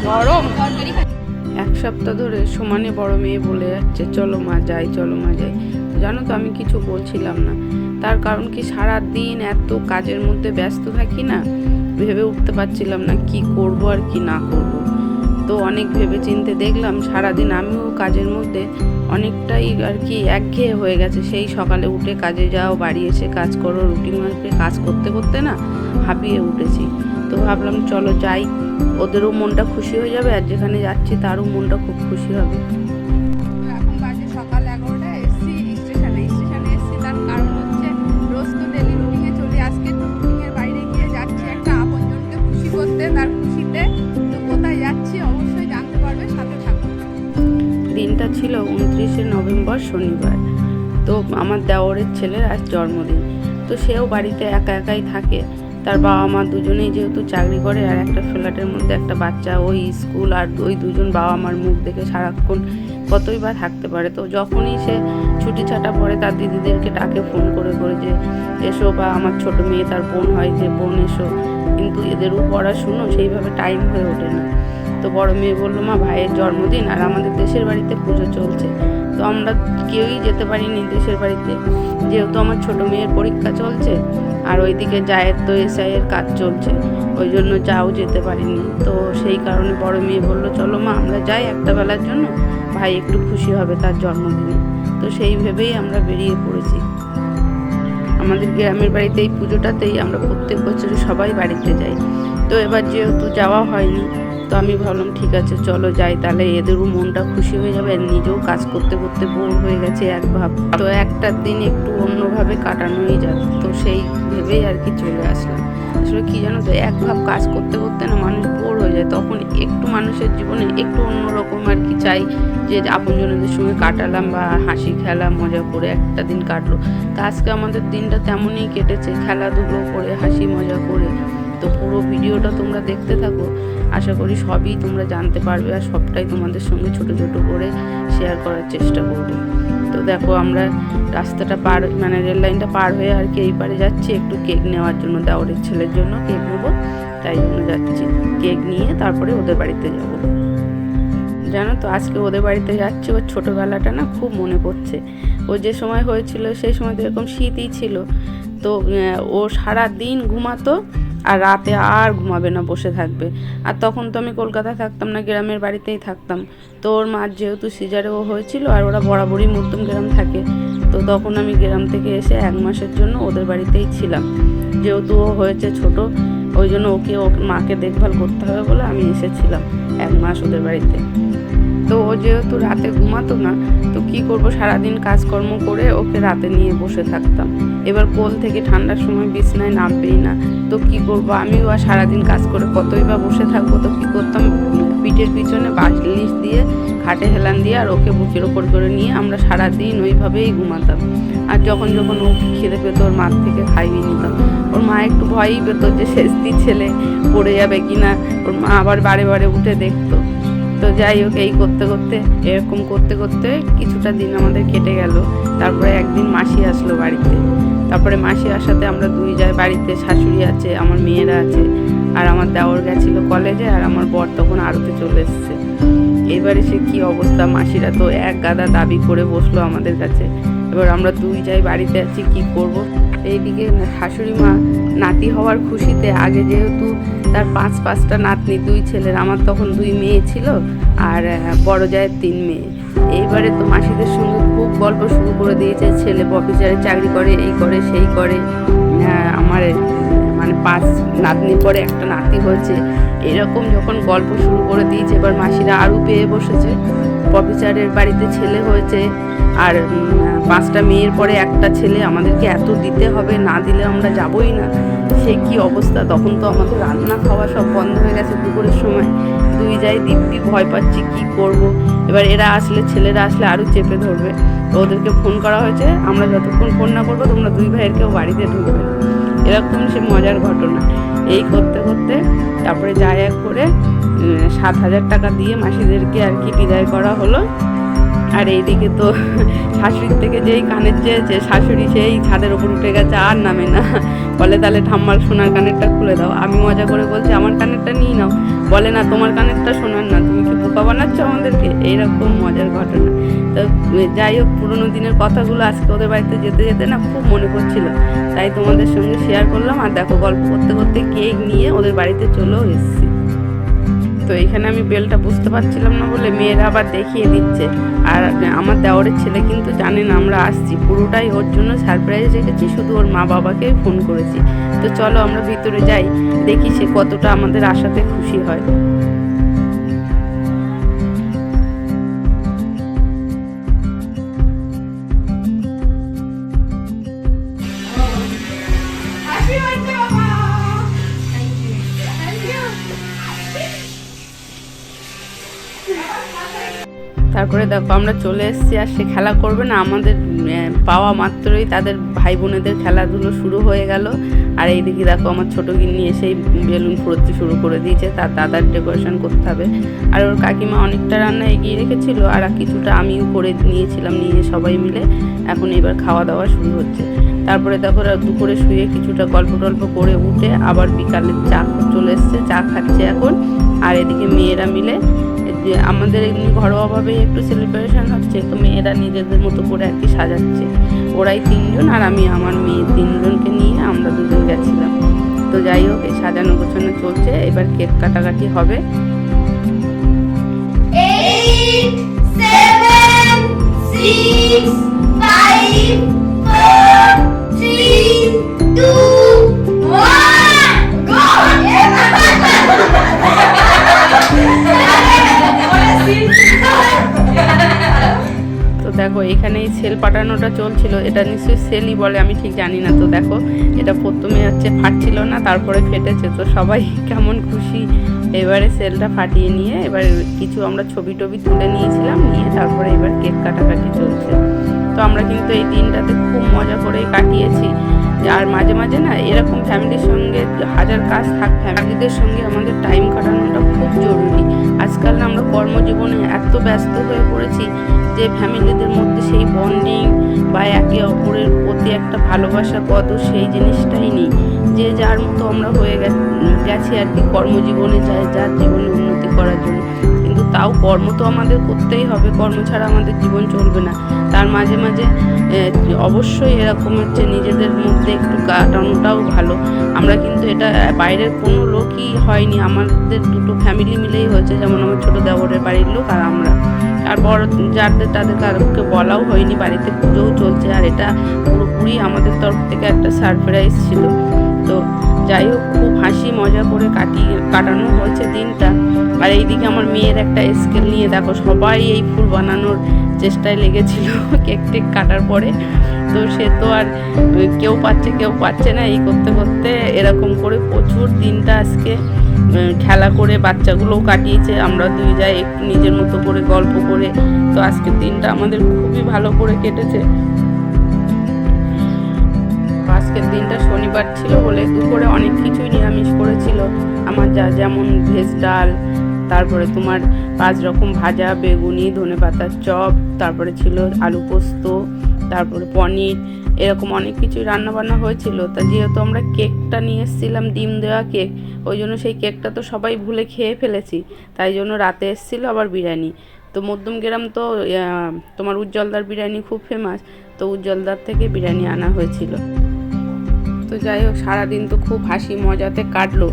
গরম এক সপ্তাহ ধরে সমানে বড় মেয়ে বলে যাচ্ছে চলো মা যাই, চলো মা যাই। জানো তো আমি কিছু বলছিলাম না, তার কারণ কি সারা দিন এত কাজের মধ্যে ব্যস্ত থাকি না, ভেবে উঠতে পারছিলাম না কি করব আর কি না করব। তো অনেক ভেবে চিন্তে দেখলাম সারাদিন আমিও কাজের মধ্যে অনেকটাই আর কি একঘেয়ে হয়ে গেছে। সেই সকালে উঠে কাজে যাও, বাড়ি এসে কাজ করো, রুটিন মাফিক কাজ করতে করতে না হাঁপিয়ে উঠেছি। তো ভাবলাম চলো যাই, ওদেরও মনটা খুশি হয়ে যাবে আর যেখানে যাচ্ছি তারও মনটা খুব খুশি হবে। এখন বাজে সকাল 11টা, এসছি স্টেশনে এসছি। তার কারণ হচ্ছে রোজ তো ডেলি রুটিনে চলে, আজকে তো রুটিনের বাইরে গিয়ে যাচ্ছি একটা আপনজনকে খুশি করতে, তার খুশিতে। তো কোথায় যাচ্ছি অবশ্যই জানতে পারবে, সাথে থাকুন। দিনটা ছিল 29শে নভেম্বর শনিবার। তো আমার দেওরের ছেলের আজ জন্মদিন। তো সেও বাড়িতে একা একাই থাকে। তার বাবা মা দুজনেই যেহেতু চাকরি করে, আর একটা ফ্ল্যাটের মধ্যে একটা বাচ্চা, ওই স্কুল, আর ওই দুজন বাবা মার মুখ দেখে সারাক্ষণ কতই বা থাকতে পারে। তো যখনই সে ছুটি ছাটা পড়ে তার দিদিদেরকে ডাকে ফোন করে করে যে এসো, বা আমার ছোট মেয়ে তার বোন হয় যে বোন এসো, কিন্তু এদেরও পড়াশুনো সেইভাবে টাইম হয়ে ওঠে না। তো বড় মেয়ে বললো মা ভাইয়ের জন্মদিন আর আমাদের দেশের বাড়িতে পুজো চলছে, তো আমরা কেউই যেতে পারিনি দেশের বাড়িতে, যেহেতু আমার ছোট মেয়ের পরীক্ষা চলছে আর ওইদিকে জায়ের তো এসআইয়ের কাজ চলছে, ওই জন্য যাও যেতে পারিনি। তো সেই কারণে বড় মেয়ে বললো চলো মা আমরা যাই একটা বেলার জন্য, ভাই একটু খুশি হবে তার জন্মদিনে। তো সেই ভেবেই আমরা বেরিয়ে পড়েছি। আমাদের গ্রামের বাড়িতে এই পুজোটাতেই আমরা প্রত্যেক বছর সবাই বাড়িতে যাই। তো এবার যেহেতু যাওয়া হয়নি, তো আমি ভাবলাম ঠিক আছে চলো যাই, তাহলে এদেরও মনটা খুশি হয়ে যাবে, আর নিজেও কাজ করতে করতে বোর হয়ে গেছে এক ভাব। তো একটা দিন একটু অন্যভাবে কাটানোই যাবে, তো সেই ভেবেই আর কি চলে আসলাম। আসলে কি জানো তো, এক ভাব কাজ করতে করতে না মানুষ বোর হয়ে যায়, তখন একটু মানুষের জীবনে একটু অন্যরকম আর কি চাই, যে আপনজনদের সঙ্গে কাটালাম বা হাসি খেলা মজা করে একটা দিন কাটলো। তা আজকে আমাদের দিনটা তেমনই কেটেছে, খেলাধুলো করে হাসি মজা করে। তো পুরো ভিডিওটা তোমরা দেখতে থাকো, আশা করি সবই তোমরা জানতে পারবে, আর সবটাই তোমাদের সঙ্গে ছোট ছোট করে শেয়ার করার চেষ্টা করবো। তো দেখো আমরা রাস্তাটা পার, মানে রেল লাইনটা পার হয়ে আর কি এই পারে যাচ্ছি একটু কেক নেওয়ার জন্য, দেওরের ছেলের জন্য কেক নেবো, তাই জন্য যাচ্ছি। কেক নিয়ে তারপরে ওদের বাড়িতে যাব। জানো তো আজকে ওদের বাড়িতে যাচ্ছি, ওর ছোটোবেলাটা না খুব মনে পড়ছে। ও যে সময় হয়েছিল সেই সময় তো এরকম শীতই ছিল। তো ও সারা দিন ঘুমাতো আর রাতে আর ঘুমাবে না, বসে থাকবে। আর তখন তো আমি কলকাতায় থাকতাম না, গ্রামের বাড়িতেই থাকতাম। তো ওর মার যেহেতু সিজারে ও হয়েছিল, আর ওরা বরাবরই মধ্যম গ্রাম থাকে, তো তখন আমি গ্রাম থেকে এসে 1 মাসের জন্য ওদের বাড়িতেই ছিলাম। যেহেতু ও হয়েছে ছোট, ওই জন্য ওর মাকে দেখভাল করতে হবে বলে আমি এসেছিলাম 1 মাস ওদের বাড়িতে। তো ও যেহেতু রাতে ঘুমাতো না, তো কি করব, সারাদিন কাজকর্ম করে ওকে রাতে নিয়ে বসে থাকতাম। এবার কোল থেকে ঠান্ডার সময় বিছনায় নামবেই না, তো কি করব, আমিও আর সারাদিন কাজ করে কতই বা বসে থাকবো। তো কি করতাম, পিঠের পিছনে বালিশ দিয়ে খাটে হেলান দিয়ে আর ওকে বুকের ওপর করে নিয়ে আমরা সারাদিন ওইভাবেই ঘুমাতাম। আর যখন যখন ও খিদে পেতো ওর মার থেকে খাইয়ে নিতাম। ওর মা একটু ভয়ই পেত যে শেষদি ছেলে পড়ে যাবে কিনা, ওর মা আবার বারে বারে উঠে দেখতো। তো যাই হোক, এই করতে করতে এরকম করতে করতে কিছুটা দিন আমাদের কেটে গেল। তারপরে একদিন মাসি আসলো বাড়িতে। তারপরে মাসি আসাতে আমরা দুই যাই বাড়িতে, শাশুড়ি আছে, আমার মেয়েরা আছে, আর আমার দেওর গেছিলো কলেজে, আর আমার বর তখন আড়তে চলে এসছে। এবারে সে কি অবস্থা, মাসিরা তো এক গাদা দাবি করে বসলো আমাদের কাছে। এবার আমরা দুই যাই বাড়িতে আছি, কি করব। এইদিকে শাশুড়ি মা নাতি হওয়ার খুশিতে, আগে যেহেতু তার 5টা নাতনি, 2 ছেলের, আমার তখন 2 মেয়ে ছিল, আর বড় জায়ের 3 মেয়ে। এইবারে তো মাসিদের সঙ্গে খুব গল্প শুরু করে দিয়েছে, ছেলে অফিসারে চাকরি করে, এই করে সেই করে, আমার মানে 5 নাতনির পরে একটা নাতি হয়েছে, এরকম যখন গল্প শুরু করে দিয়েছে, এবার মাসিরা আরও পেয়ে বসেছে। অফিসারের বাড়িতে ছেলে হয়েছে, আর 5টা মেয়ের পরে একটা ছেলে, আমাদেরকে এত দিতে হবে, না দিলে আমরা যাবই না। সে কি অবস্থা, তখন তো আমাদের রান্না খাওয়া সব বন্ধ হয়ে গেছে দুপুরের সময়। দুই যাই দিব্যি ভয় পাচ্ছি কি করব। এবার এরা আসলে, ছেলেরা আসলে আরও চেপে ধরবে। ওদেরকে ফোন করা হয়েছে, আমরা যতক্ষণ ফোন না করবো তোমরা 2 ভাইয়ের কেউ বাড়িতে ঢুকবে। এরকম সে মজার ঘটনা। এই করতে করতে তারপরে যাই এক করে 7,000 টাকা দিয়ে মাসিদেরকে আর কি বিদায় করা হলো। আর এইদিকে তো শাশুড়ির থেকে যেই কানের চেয়েছে, শাশুড়ি সেই ছাদের ওপর উঠে গেছে, আর নামে না। বলে তাহলে ঠাম্মার সোনার কানেরটা খুলে দাও। আমি মজা করে বলছি আমার কানেরটা নিয়ে নাও। বলে না, তোমার কানেরটা শোনার না, তুমি কি বোকা বানাচ্ছ আমাদেরকে। এইরকম মজার ঘটনা। তো যাই হোক, পুরোনো দিনের কথাগুলো আজকে ওদের বাড়িতে যেতে যেতে না খুব মনে পড়ছিল, তাই তোমাদের সঙ্গে শেয়ার করলাম। আর দেখো, গল্প করতে করতে কেক নিয়ে ওদের বাড়িতে চলেও এসেছি। তো এখানে আমি বেলটা বুঝতে পারছিলাম না বলে মেয়েরা আবার দেখিয়ে দিচ্ছে। আর আমার দেওরের ছেলে কিন্তু জানে না আমরা আসছি, পুরোটাই ওর জন্য সারপ্রাইজ রেখেছি, শুধু ওর মা বাবাকে ফোন করেছি। তো চলো আমরা ভিতরে যাই, দেখি সে কতটা আমাদের আশাতে খুশি হয়। তারপরে দেখো আমরা চলে এসেছি, আর সে খেলা করবে না। আমাদের পাওয়া মাত্রই তাদের ভাই বোনেদের খেলাধুলো শুরু হয়ে গেল। আর এই দিকে দেখো আমার ছোটো গিন্নি এসেই বেলুন ফুরোতে শুরু করে দিয়েছে, তার দাদার ডেকোরেশন করতে হবে। আর ওর কাকিমা অনেকটা রান্না এগিয়ে রেখেছিল, আর কিছুটা আমিও করে নিয়েছিলাম, নিয়ে সবাই মিলে এখন এবার খাওয়া দাওয়া শুরু হচ্ছে। তারপরে দেখো দুপুরে শুয়ে কিছুটা গল্প টল্প করে উঠে আবার বিকালে চা চলে এসছে, চা খাচ্ছে এখন। আর এদিকে মেয়েরা মিলে যে আমাদের এমনি ঘরোয়াভাবেই একটু সেলিব্রেশন হচ্ছে, তো মেয়েরা নিজেদের মতো করে আর কি সাজাচ্ছে। ওরাই 3 জন, আর আমি আমার মেয়ে 3 জনকে নিয়ে আমরা 2 জন গেছিলাম। তো যাই হোক, এই সাজানো গোছানো চলছে, এবার কেক কাটাকাটি হবে। 8, 7, 6, 5, 4, 3, 2, 1, go! তো দেখো এখানে এই সেল পাঠানোটা চলছিল, এটা নিশ্চয়ই সেলই বলে, আমি ঠিক জানি না। তো দেখো এটা প্রথমে হচ্ছে ফাটছিল না, তারপরে ফেটেছে। তো সবাই কেমন খুশি। এবারে সেলটা ফাটিয়ে নিয়ে এবার কিছু আমরা ছবি টবি তুলে নিয়েছিলাম, নিয়ে তারপরে এবার কেক কাটাকাটি চলছে। তো আমরা কিন্তু এই দিনটাতে খুব মজা করেই কাটিয়েছি। আর মাঝে মাঝে না এরকম ফ্যামিলির সঙ্গে হাজার কাজ থাক, ফ্যামিলিদের সঙ্গে আমাদের টাইম কাটানোটা খুব জরুরি। আজকাল না আমরা কর্মজীবনে এত ব্যস্ত হয়ে পড়েছি যে ফ্যামিলিদের মধ্যে সেই বন্ডিং বা একে অপরের প্রতি একটা ভালোবাসা কদর, সেই জিনিসটাই নেই। যে যার মতো আমরা হয়ে গেছি আর কি, কর্মজীবনে যার জীবনে উন্নতি করার জন্য। কিন্তু তাও কর্ম তো আমাদের করতেই হবে, কর্ম ছাড়া আমাদের জীবন চলবে না। তার মাঝে মাঝে অবশ্যই এরকম হচ্ছে নিজেদের মধ্যে একটু কাটানোটাও ভালো। আমরা কিন্তু এটা বাইরের কোনো লোকই হয়নি, আমাদের দুটো ফ্যামিলি মিলেই হয়েছে, যেমন আমার ছোটো দেওরের বাড়ির লোক আর আমরা। আর বড় যাদের তাদের কারোকে বলাও হয়নি, বাড়িতে পুজোও চলছে। আর এটা পুরোপুরি আমাদের তরফ থেকে একটা সারপ্রাইজ ছিল। তো যাই হোক, খুব হাসি মজা করে কাটানো হয়েছে দিনটা। আর এইদিকে আমার মেয়ের একটা স্কেল নিয়ে দেখো সবাই এই ফুল বানানোর চেষ্টায় লেগেছিল কেক টেক কাটার পরে। তো সে তো আর কেউ পাচ্ছে না, এই করতে করতে এরকম করে প্রচুর দিনটা আজকে খেলা করে বাচ্চাগুলোও কাটিয়েছে। আমরা 2 যাই একটু নিজের মতো করে গল্প করে। তো আজকের দিনটা আমাদের খুবই ভালো করে কেটেছে। আজকের দিনটা শনিবার ছিল বলে দুপুরে অনেক কিছুই নিরামিষ করেছিল আমার যেমন ভেজ ডাল, তারপরে তোমার 5 রকম ভাজা, বেগুনি, ধনেপাতার চপ, তারপরে ছিল আলু পোস্ত, তারপরে পনির, এরকম অনেক কিছুই রান্নাবান্না হয়েছিল। তা যেহেতু আমরা কেকটা নিয়ে এসেছিলাম ডিম দেওয়া কেক, ওই জন্য সেই কেকটা তো সবাই ভুলে খেয়ে ফেলেছি, তাই জন্য রাতে এসেছিলো আবার বিরিয়ানি। তো মধ্যমগ্রাম তো তোমার উজ্জ্বলদার বিরিয়ানি খুব ফেমাস, তো উজ্জ্বলদার থেকে বিরিয়ানি আনা হয়েছিল। তো যাই হোক, সারাদিন তো খুব হাসি মজাতে কাটলো।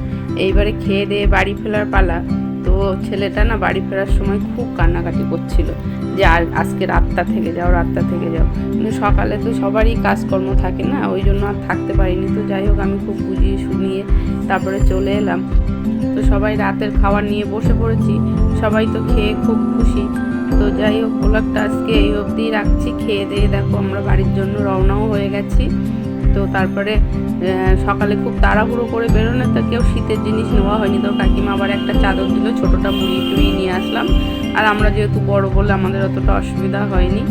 এইবারে খেয়ে দিয়ে বাড়ি ফেরার পালা। তো ছেলেটা না বাড়ি ফেরার সময় খুব কান্নাকাটি করছিল যে আর আজকে রাতটা থেকে যাও। কিন্তু সকালে তো সবারই কাজকর্ম থাকে না, ওই জন্য আর থাকতে পারিনি। তো যাই হোক, আমি খুব বুঝিয়ে শুনিয়ে তারপরে চলে এলাম। তো সবাই রাতের খাবার নিয়ে বসে পড়েছি, সবাই তো খেয়ে খুব খুশি। তো যাই হোক, ব্লগটা আজকে এই অবধি রাখছি। খেয়ে দিয়ে দেখো আমরা বাড়ির জন্য রওনাও হয়ে গেছি। তো তারপরে সকালে খুব তাড়াহুড়ো করে বেরোনো, তো কেউ শীতের জিনিস নেওয়া হয়নি। তো কাকিমা আবার একটা চাদর দিল, ছোটোটা মুড়ি নিয়ে আসলাম। আর আমরা যেহেতু বড় বলে আমাদের অতটা অসুবিধা হয়নি।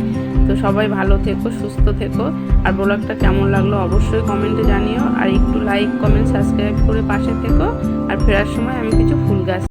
তো সবাই ভালো থেকো, সুস্থ থেকো। আর ব্লগটা কেমন লাগলো অবশ্যই কমেন্টে জানিও। আর একটু লাইক, কমেন্ট, সাবস্ক্রাইব করে পাশে থেকো। আর ফেরার সময় আমি কিছু ফুল গাছ